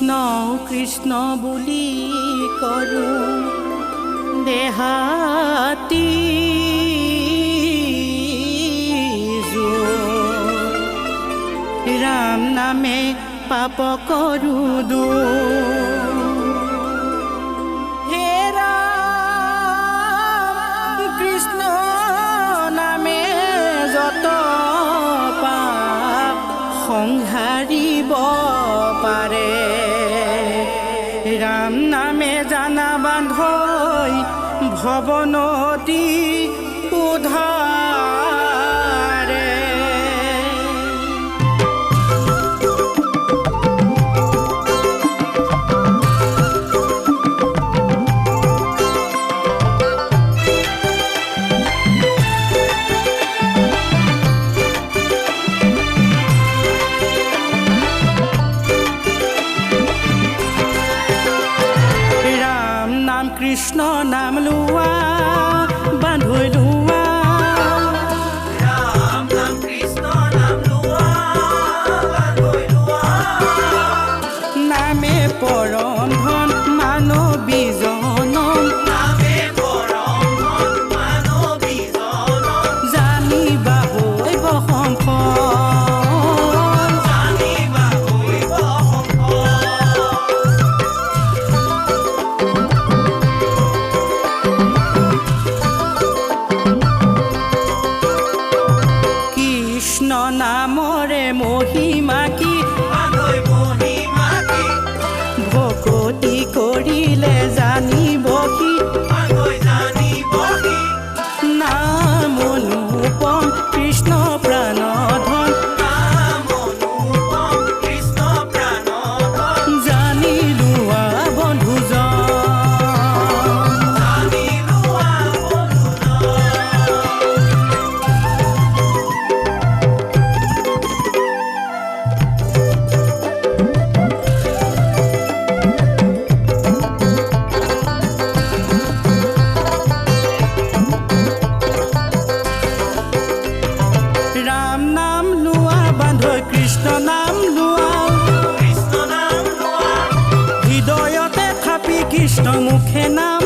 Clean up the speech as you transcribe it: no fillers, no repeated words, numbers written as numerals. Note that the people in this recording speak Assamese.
কৃষ্ণ কৃষ্ণ বুলি কৰোঁ দেহাতি ৰাম নামে পাপ কৰোঁ দূৰ হে ৰাম কৃষ্ণ নামে যত পাপ সংহাৰিব পাৰে ৰাম নামে জানা বান্ধৈ ভৱনতি উদ্ধাৰে কৃষ্ণ নাম লোৱা বান্ধৈ লোৱা ৰাম নাম কৃষ্ণ নাম লোৱা বান্ধৈ লোৱা নামে পৰম ধন মানৱী জনম নামে পৰম ধন মানৱী জনম জানিবা হৈব সম্পদ জানিবা হৈব সম্পদ কৃষ্ণ নামৰে মহিমা কি বান্ধৈ মহিমা কি ভকতি কৰিলে জানিব কি বান্ধৈ জানিব কি নাম অনুপম কৃষ্ণ প্ৰাণধন নাম অনুপম কৃষ্ণ প্ৰাণধন জানি লোৱা বন্ধুজন জানি লোৱা ৰাম নাম লোৱা বান্ধৈ কৃষ্ণ নাম লোৱা কৃষ্ণ নাম লোৱা হৃদয়তে থাপি কৃষ্ণ মুখে নাম